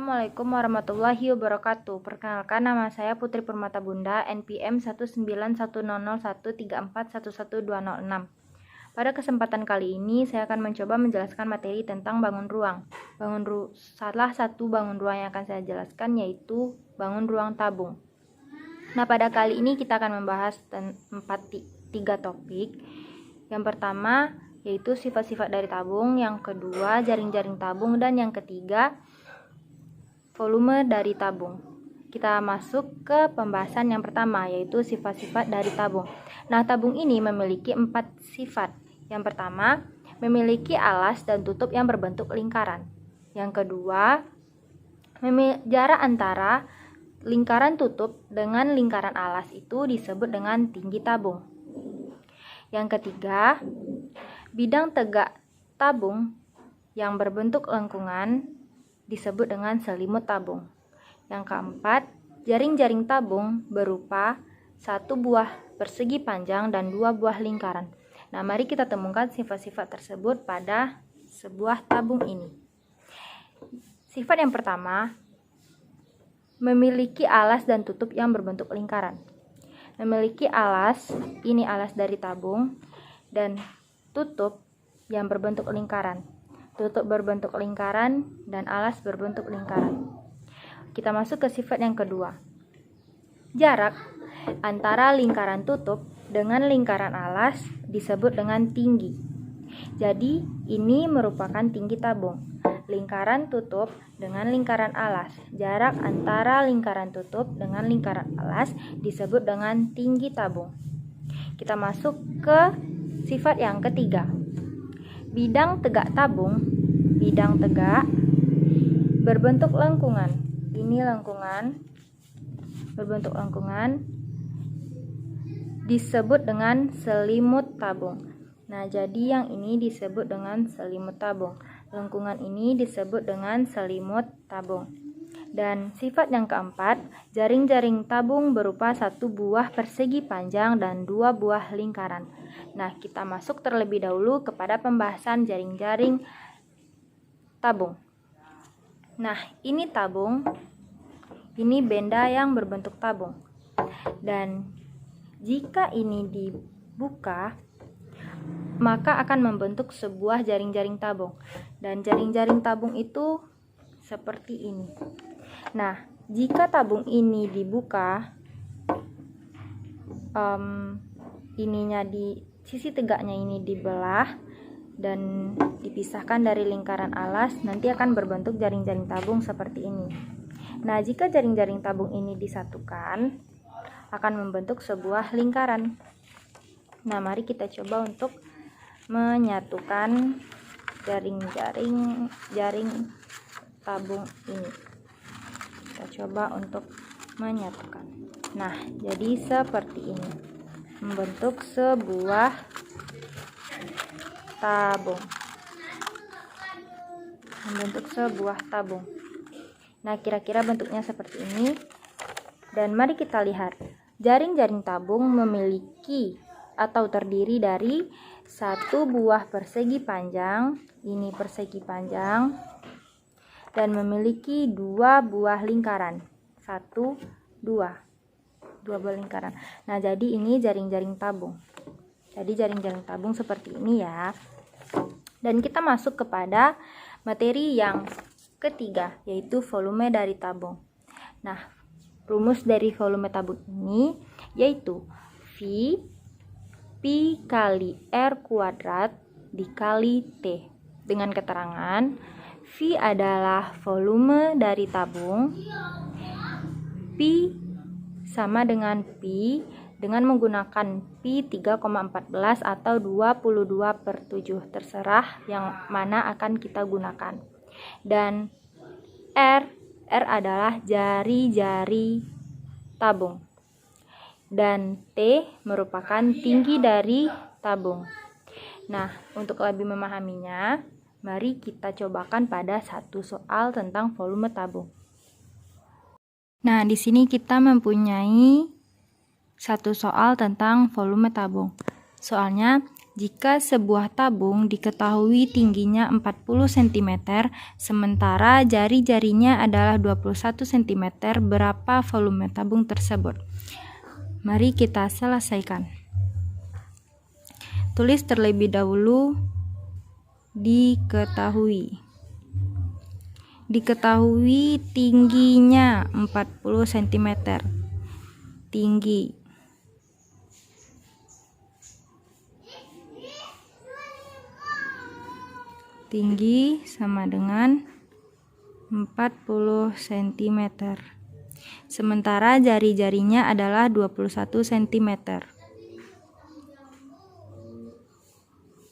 Assalamualaikum warahmatullahi wabarakatuh. Perkenalkan, nama saya Putri Permata Bunda, NPM 1910134111206. Pada kesempatan kali ini, saya akan mencoba menjelaskan materi tentang bangun ruang. Salah satu bangun ruang yang akan saya jelaskan yaitu bangun ruang tabung. Nah, pada kali ini kita akan membahas tiga topik. Yang pertama yaitu sifat-sifat dari tabung, yang kedua jaring-jaring tabung, dan yang ketiga volume dari tabung. Kita masuk ke pembahasan yang pertama, yaitu sifat-sifat dari tabung. Nah, tabung ini memiliki 4 sifat. Yang pertama, memiliki alas dan tutup yang berbentuk lingkaran. Yang kedua, jarak antara lingkaran tutup dengan lingkaran alas itu disebut dengan tinggi tabung. Yang ketiga, bidang tegak tabung yang berbentuk lengkungan disebut dengan selimut tabung. Yang keempat, jaring-jaring tabung berupa 1 buah persegi panjang dan 2 buah lingkaran. Nah, mari kita temukan sifat-sifat tersebut pada sebuah tabung ini. Sifat yang pertama, memiliki alas dan tutup yang berbentuk lingkaran. Memiliki alas, ini alas dari tabung, dan tutup yang berbentuk lingkaran. Tutup berbentuk lingkaran dan alas berbentuk lingkaran. Kita masuk ke sifat yang kedua. Jarak antara lingkaran tutup dengan lingkaran alas disebut dengan tinggi. Jadi, ini merupakan tinggi tabung. Lingkaran tutup dengan lingkaran alas. Jarak antara lingkaran tutup dengan lingkaran alas disebut dengan tinggi tabung. Kita masuk ke sifat yang ketiga. Bidang tegak tabung, bidang tegak berbentuk lengkungan. Ini lengkungan, berbentuk lengkungan, disebut dengan selimut tabung. Nah, jadi yang ini disebut dengan selimut tabung. Lengkungan ini disebut dengan selimut tabung. Dan sifat yang keempat, jaring-jaring tabung berupa 1 buah persegi panjang dan 2 buah lingkaran. Nah, kita masuk terlebih dahulu kepada pembahasan jaring-jaring tabung. Nah, ini tabung, ini benda yang berbentuk tabung. Dan jika ini dibuka, maka akan membentuk sebuah jaring-jaring tabung. Dan jaring-jaring tabung itu seperti ini. Nah, jika tabung ini dibuka, ininya di sisi tegaknya ini dibelah dan dipisahkan dari lingkaran alas, nanti akan berbentuk jaring-jaring tabung seperti ini. Nah, jika jaring-jaring tabung ini disatukan, akan membentuk sebuah lingkaran. Nah, mari kita coba untuk menyatukan jaring tabung ini. Kita coba untuk menyatukan. Nah, jadi seperti ini, membentuk sebuah tabung. Nah, kira-kira bentuknya seperti ini. Dan mari kita lihat, jaring-jaring tabung memiliki atau terdiri dari 1 buah persegi panjang, ini persegi panjang, dan memiliki 2 buah lingkaran. 1, 2 buah lingkaran. Nah, jadi ini jaring-jaring tabung. Jadi jaring-jaring tabung seperti ini ya. Dan kita masuk kepada materi yang ketiga, yaitu volume dari tabung. Nah, rumus dari volume tabung ini yaitu Pi kali R kuadrat dikali T. Dengan keterangan, V adalah volume dari tabung, Pi sama dengan Pi dengan menggunakan Pi 3,14 atau 22/7, terserah yang mana akan kita gunakan. Dan R adalah jari-jari tabung. Dan T merupakan tinggi dari tabung. Nah, untuk lebih memahaminya, mari kita cobakan pada satu soal tentang volume tabung. Nah, di sini kita mempunyai satu soal tentang volume tabung. Soalnya, Jika sebuah tabung diketahui tingginya 40 cm, sementara jari-jarinya adalah 21 cm, berapa volume tabung tersebut? Mari kita selesaikan. Tulis terlebih dahulu diketahui. Diketahui tingginya 40 cm. Tinggi sama dengan 40 cm. Sementara jari-jarinya adalah 21 cm.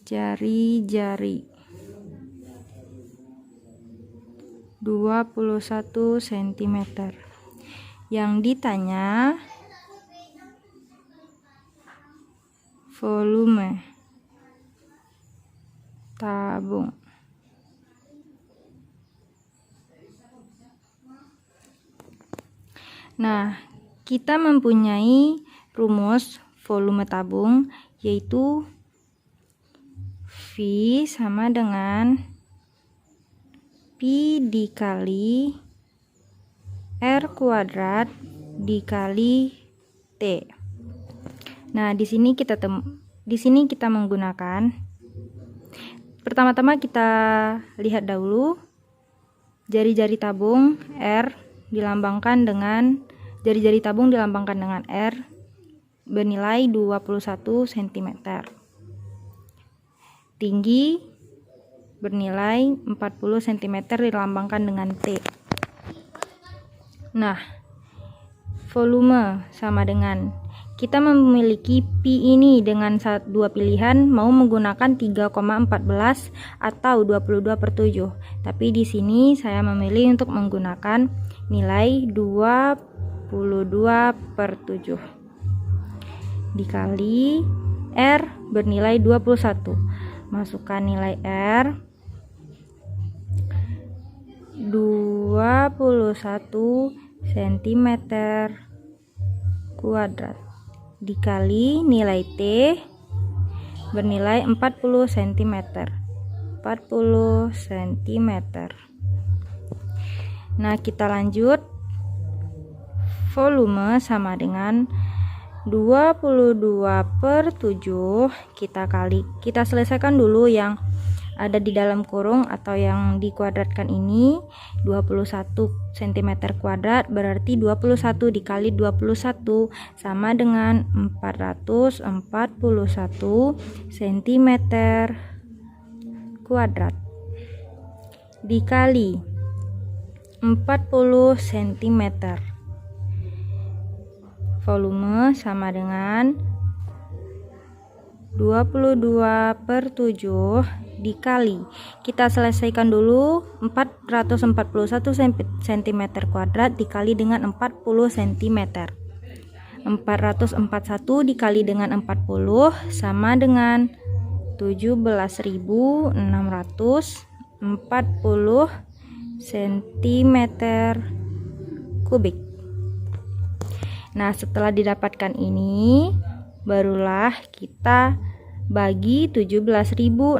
Jari-jari 21 cm. Yang ditanya volume tabung. Nah, kita mempunyai rumus volume tabung, yaitu V sama dengan Pi dikali R kuadrat dikali T. Nah, di sini kita menggunakan, pertama-tama kita lihat dahulu jari-jari tabung R dilambangkan dengan R bernilai 21 cm. Tinggi bernilai 40 cm dilambangkan dengan T. Nah, volume sama dengan, kita memiliki Pi ini dengan dua pilihan, mau menggunakan 3,14 atau 22/7. Tapi di sini saya memilih untuk menggunakan nilai 22/7 dikali R bernilai 21. Masukkan nilai R 21 cm kuadrat dikali nilai T bernilai 40 cm. Nah, kita lanjut. Volume sama dengan 22/7. Kita selesaikan dulu yang ada di dalam kurung atau yang dikuadratkan ini. 21 cm kuadrat berarti 21 dikali 21 sama dengan 441 cm kuadrat dikali 40 cm. Volume sama dengan 22/7 dikali, kita selesaikan dulu, 441 cm kuadrat dikali dengan 40 cm. 441 dikali dengan 40 sama dengan 17.640 cm kubik. Nah, setelah didapatkan ini, barulah kita bagi 17.640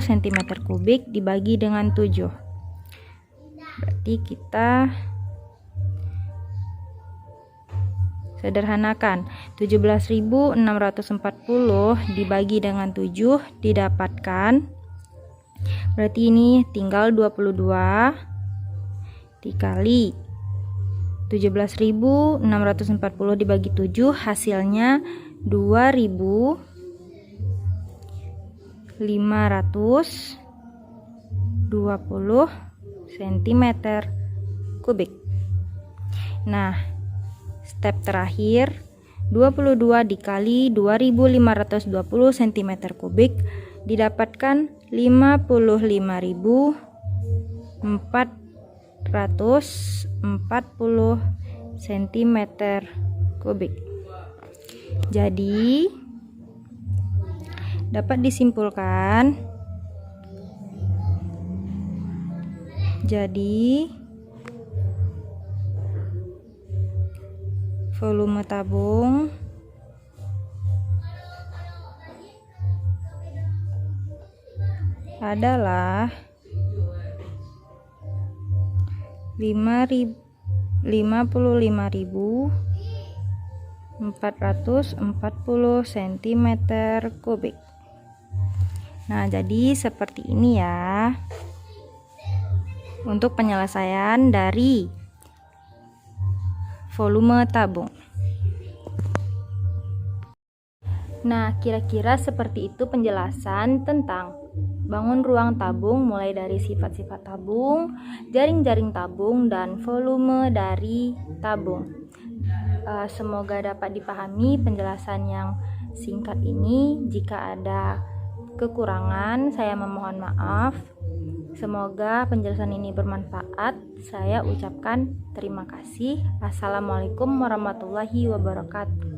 cm kubik dibagi dengan 7. Berarti kita sederhanakan, 17.640 dibagi dengan 7 didapatkan, berarti ini tinggal 22 dikali 17.640 dibagi 7, hasilnya 2.520 cm kubik. Nah, step terakhir, 22 dikali 2.520 cm kubik didapatkan 55.440 cm kubik. Jadi dapat disimpulkan, volume tabung adalah 55.440 cm kubik. Nah, jadi seperti ini ya untuk penyelesaian dari volume tabung. Nah, kira-kira seperti itu penjelasan tentang bangun ruang tabung, mulai dari sifat-sifat tabung, jaring-jaring tabung, dan volume dari tabung. Semoga dapat dipahami penjelasan yang singkat ini. Jika ada kekurangan, saya memohon maaf. Semoga penjelasan ini bermanfaat. Saya ucapkan terima kasih. Assalamualaikum warahmatullahi wabarakatuh.